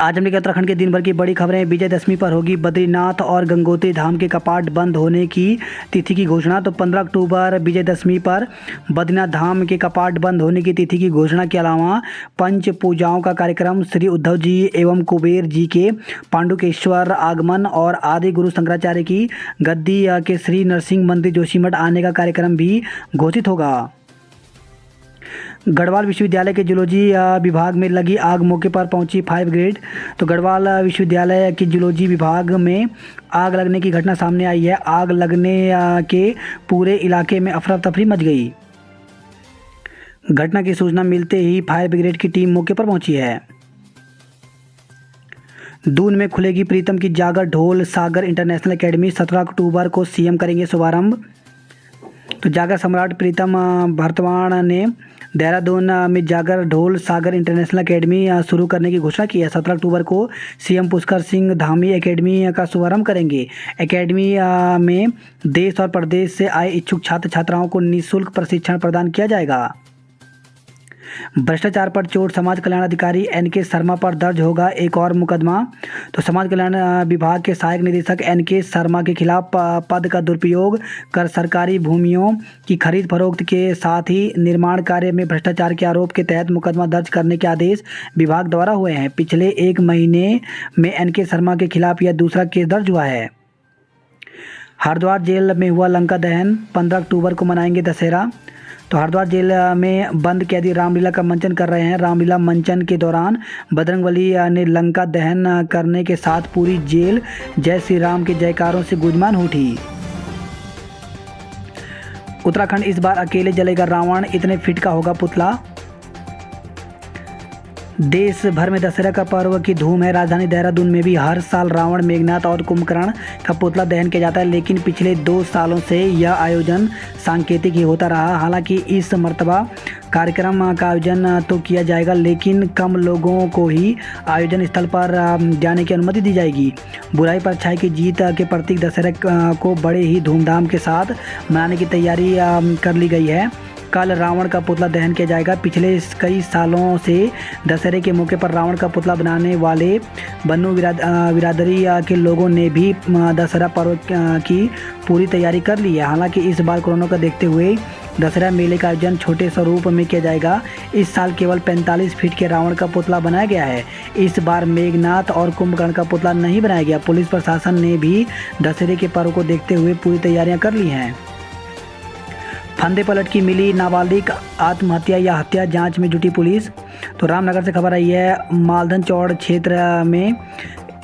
आज हम लेकर उत्तराखंड के दिन भर की बड़ी खबरें। विजयदशमी पर होगी बद्रीनाथ और गंगोत्री धाम के कपाट बंद होने की तिथि की घोषणा। तो 15 अक्टूबर विजयदशमी पर बद्रीनाथ धाम के कपाट बंद होने की तिथि की घोषणा के अलावा पंच पूजाओं का कार्यक्रम, श्री उद्धव जी एवं कुबेर जी के पांडुकेश्वर आगमन और आदि गुरु शंकराचार्य की गद्दी के श्री नरसिंह मंदिर जोशीमठ आने का कार्यक्रम भी घोषित होगा। गढ़वाल विश्वविद्यालय के जूलॉजी विभाग में लगी आग, मौके पर पहुंची फायर ब्रिगेड। तो गढ़वाल विश्वविद्यालय के जूलॉजी विभाग में आग लगने की घटना सामने आई है। आग लगने के पूरे इलाके में अफरा तफरी मच गई। घटना की सूचना मिलते ही फायर ब्रिगेड की टीम मौके पर पहुंची है। दून में खुलेगी प्रीतम की जागर ढोल सागर इंटरनेशनल एकेडमी। 17 अक्टूबर को सीएम करेंगे शुभारंभ। तो जागर सम्राट प्रीतम भरतवाण ने देहरादून में जागर ढोल सागर इंटरनेशनल एकेडमी शुरू करने की घोषणा की है। 17 अक्टूबर को सीएम पुष्कर सिंह धामी एकेडमी का शुभारंभ करेंगे। एकेडमी में देश और प्रदेश से आए इच्छुक छात्र छात्राओं को निःशुल्क प्रशिक्षण प्रदान किया जाएगा। भ्रष्टाचार पर चोट, समाज कल्याण अधिकारी एनके शर्मा पर दर्ज होगा एक और मुकदमा। तो समाज कल्याण विभाग के सहायक निदेशक एनके शर्मा के खिलाफ पद का दुरुपयोग कर सरकारी भूमियों की खरीद फरोख्त के साथ ही निर्माण कार्य में भ्रष्टाचार के आरोप के तहत मुकदमा दर्ज करने के आदेश विभाग द्वारा हुए हैं। पिछले एक महीने में एनके शर्मा के खिलाफ यह दूसरा केस दर्ज हुआ है। हरिद्वार जेल में हुआ लंका दहन, 15 अक्टूबर को मनाएंगे दशहरा। तो हरिद्वार जेल में बंद कैदी रामलीला का मंचन कर रहे हैं। रामलीला मंचन के दौरान बजरंगबली ने लंका दहन करने के साथ पूरी जेल जय श्री राम के जयकारों से गुंजमान उठी। उत्तराखंड इस बार अकेले जलेगा रावण, इतने फीट का होगा पुतला। देश भर में दशहरा का पर्व की धूम है। राजधानी देहरादून में भी हर साल रावण, मेघनाथ और कुंभकर्ण का पुतला दहन किया जाता है, लेकिन पिछले 2 सालों से यह आयोजन सांकेतिक ही होता रहा। हालांकि इस मर्तबा कार्यक्रम का आयोजन तो किया जाएगा, लेकिन कम लोगों को ही आयोजन स्थल पर जाने की अनुमति दी जाएगी। बुराई पर अच्छाई की जीत के प्रतीक दशहरा को बड़े ही धूमधाम के साथ मनाने की तैयारी कर ली गई है। कल रावण का पुतला दहन किया जाएगा। पिछले कई सालों से दशहरे के मौके पर रावण का पुतला बनाने वाले बन्नू बिरादरी के लोगों ने भी दशहरा पर्व की पूरी तैयारी कर ली है। हालांकि इस बार कोरोना को देखते हुए दशहरा मेले का आयोजन छोटे स्वरूप में किया जाएगा। इस साल केवल 45 फीट के रावण का पुतला बनाया गया है। इस बार मेघनाथ और कुंभकर्ण का पुतला नहीं बनाया गया। पुलिस प्रशासन ने भी दशहरे के पर्व को देखते हुए पूरी तैयारियां कर ली हैं। फंदे पलट की मिली नाबालिग, आत्महत्या या हत्या, जांच में जुटी पुलिस। तो रामनगर से खबर आई है। मालधन चौड़ क्षेत्र में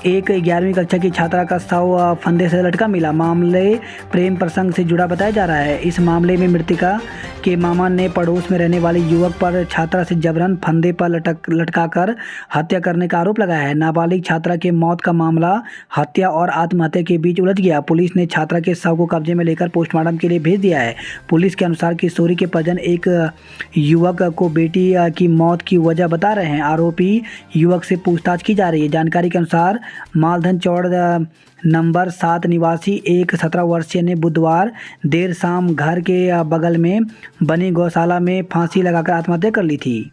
एक 11वीं कक्षा की छात्रा का शव फंदे से लटका मिला। मामले प्रेम प्रसंग से जुड़ा बताया जा रहा है। इस मामले में मृतका के मामा ने पड़ोस में रहने वाले युवक पर छात्रा से जबरन फंदे पर लटकाकर हत्या करने का आरोप लगाया है। नाबालिग छात्रा के मौत का मामला हत्या और आत्महत्या के बीच उलझ गया। पुलिस ने छात्रा के शव को कब्जे में लेकर पोस्टमार्टम के लिए भेज दिया है। पुलिस के अनुसार किशोरी के परिजन एक युवक को बेटी की मौत की वजह बता रहे हैं। आरोपी युवक से पूछताछ की जा रही है। जानकारी के अनुसार मालधन चौड़ नंबर 7 निवासी एक 17 वर्षीय ने बुधवार देर शाम घर के बगल में बनी गौशाला में फांसी लगाकर आत्महत्या कर ली थी।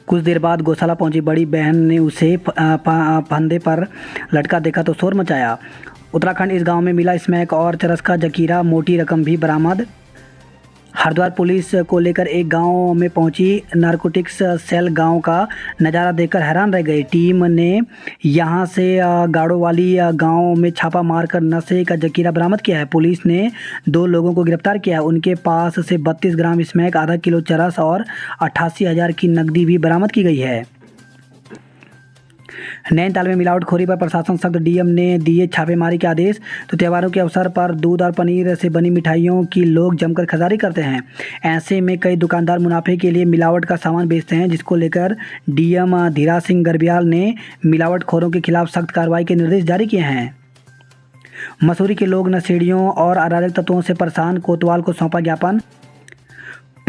कुछ देर बाद गौशाला पहुंची बड़ी बहन ने उसे फंदे पर लटका देखा तो शोर मचाया। उत्तराखंड इस गांव में मिला स्मैक और चरस का जखीरा, मोटी रकम भी बरामद। हरिद्वार पुलिस को लेकर एक गांव में पहुंची नारकोटिक्स सेल गांव का नज़ारा देखकर हैरान रह गई। टीम ने यहां से गाड़ोवाली गांव में छापा मारकर नशे का जखीरा बरामद किया है। पुलिस ने 2 लोगों को गिरफ्तार किया है। उनके पास से 32 ग्राम स्मैक, आधा किलो चरस और 88,000 की नकदी भी बरामद की गई है। नैनीताल में मिलावटखोरी पर प्रशासन सख्त, डीएम ने दिए छापेमारी के आदेश। तो त्योहारों के अवसर पर दूध और पनीर से बनी मिठाइयों की लोग जमकर खरीदारी करते हैं। ऐसे में कई दुकानदार मुनाफे के लिए मिलावट का सामान बेचते हैं, जिसको लेकर डीएम धीराज सिंह गर्ब्याल ने मिलावटखोरों के खिलाफ सख्त कार्रवाई के निर्देश जारी किए हैं। मसूरी के लोग नशेड़ियों और अराजक तत्वों से परेशान, कोतवाल को सौंपा ज्ञापन।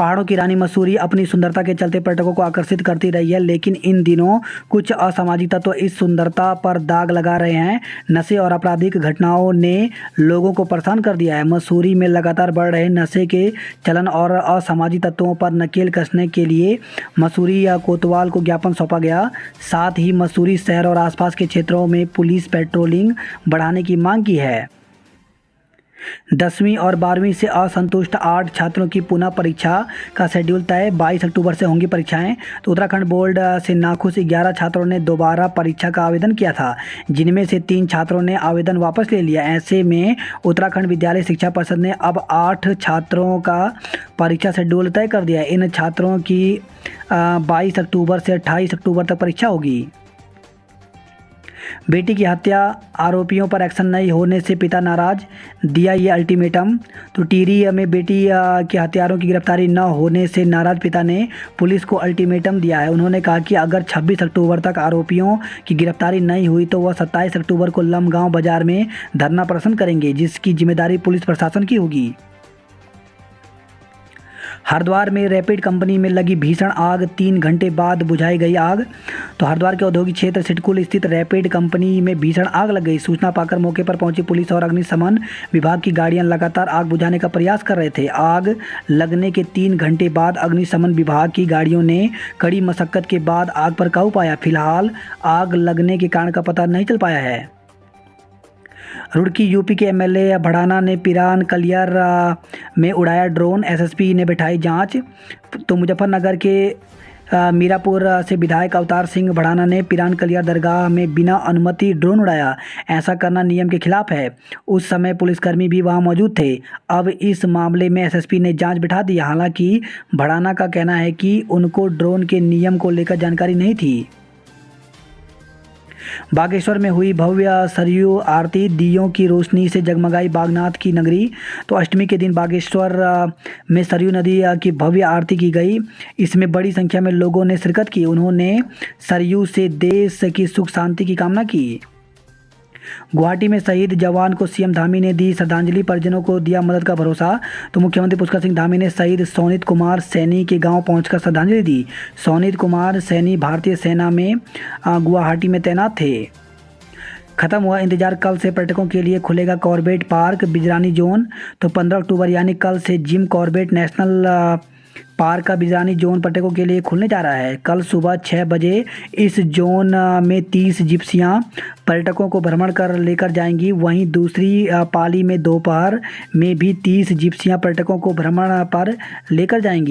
पहाड़ों की रानी मसूरी अपनी सुंदरता के चलते पर्यटकों को आकर्षित करती रही है, लेकिन इन दिनों कुछ असामाजिक तत्व इस सुंदरता पर दाग लगा रहे हैं। नशे और आपराधिक घटनाओं ने लोगों को परेशान कर दिया है। मसूरी में लगातार बढ़ रहे नशे के चलन और असामाजिक तत्वों पर नकेल कसने के लिए मसूरी या कोतवाल को ज्ञापन सौंपा गया। साथ ही मसूरी शहर और आसपास के क्षेत्रों में पुलिस पेट्रोलिंग बढ़ाने की मांग की है। 10वीं और 12वीं से असंतुष्ट 8 छात्रों की पुनः परीक्षा का शेड्यूल तय। 22 अक्टूबर से होंगी परीक्षाएं। तो उत्तराखंड बोर्ड से नाखुश 11 छात्रों ने दोबारा परीक्षा का आवेदन किया था, जिनमें से 3 छात्रों ने आवेदन वापस ले लिया। ऐसे में उत्तराखंड विद्यालय शिक्षा परिषद ने अब 8 छात्रों का परीक्षा शेड्यूल तय कर दिया है। इन छात्रों की 22 अक्टूबर से 28 अक्टूबर तक परीक्षा होगी। बेटी की हत्या आरोपियों पर एक्शन नहीं होने से पिता नाराज, दिया ये अल्टीमेटम। तो टिहरी में बेटी के हत्यारों की गिरफ्तारी न होने से नाराज पिता ने पुलिस को अल्टीमेटम दिया है। उन्होंने कहा कि अगर 26 अक्टूबर तक आरोपियों की गिरफ्तारी नहीं हुई तो वह 27 अक्टूबर को लमगांव बाजार में धरना प्रदर्शन करेंगे, जिसकी जिम्मेदारी पुलिस प्रशासन की होगी। हरिद्वार में रैपिड कंपनी में लगी भीषण आग, 3 घंटे बाद बुझाई गई आग। तो हरिद्वार के औद्योगिक क्षेत्र सिडकुल स्थित रैपिड कंपनी में भीषण आग लग गई। सूचना पाकर मौके पर पहुंची पुलिस और अग्निशमन विभाग की गाड़ियां लगातार आग बुझाने का प्रयास कर रहे थे। आग लगने के 3 घंटे बाद अग्निशमन विभाग की गाड़ियों ने कड़ी मशक्कत के बाद आग पर काबू पाया। फिलहाल आग लगने के कारण का पता नहीं चल पाया है। रुड़की यूपी के एमएलए भड़ाना ने पिरान कलियर में उड़ाया ड्रोन, एसएसपी ने बैठाई जांच। तो मुजफ्फरनगर के मीरापुर से विधायक अवतार सिंह भड़ाना ने पिरान कलियर दरगाह में बिना अनुमति ड्रोन उड़ाया। ऐसा करना नियम के खिलाफ है। उस समय पुलिसकर्मी भी वहां मौजूद थे। अब इस मामले में एसएसपी ने जांच बिठा दी। हालांकि भड़ाना का कहना है कि उनको ड्रोन के नियम को लेकर जानकारी नहीं थी। बागेश्वर में हुई भव्य सरयू आरती, दियों की रोशनी से जगमगाई बागनाथ की नगरी। तो अष्टमी के दिन बागेश्वर में सरयू नदी की भव्य आरती की गई। इसमें बड़ी संख्या में लोगों ने शिरकत की। उन्होंने सरयू से देश की सुख शांति की कामना की। गुवाहाटी में शहीद जवान को सीएम धामी ने दी श्रद्धांजलि, परिजनों को दिया मदद का भरोसा। तो मुख्यमंत्री पुष्कर सिंह धामी ने शहीद सोनित कुमार सैनी के गांव पहुंचकर श्रद्धांजलि दी। सोनित कुमार सैनी भारतीय सेना में गुवाहाटी में तैनात थे। खत्म हुआ इंतजार, कल से पर्यटकों के लिए खुलेगा कॉर्बेट पार्क बिजरानी जोन। तो 15 अक्टूबर यानी कल से जिम कॉर्बेट नेशनल पार्क का बिजरानी जोन पर्यटकों के लिए खुलने जा रहा है। कल सुबह 6 बजे इस जोन में 30 जिप्सियां पर्यटकों को भ्रमण कर लेकर जाएंगी। वहीं दूसरी पाली में दोपहर में भी 30 जिप्सियां पर्यटकों को भ्रमण पर लेकर जाएंगी।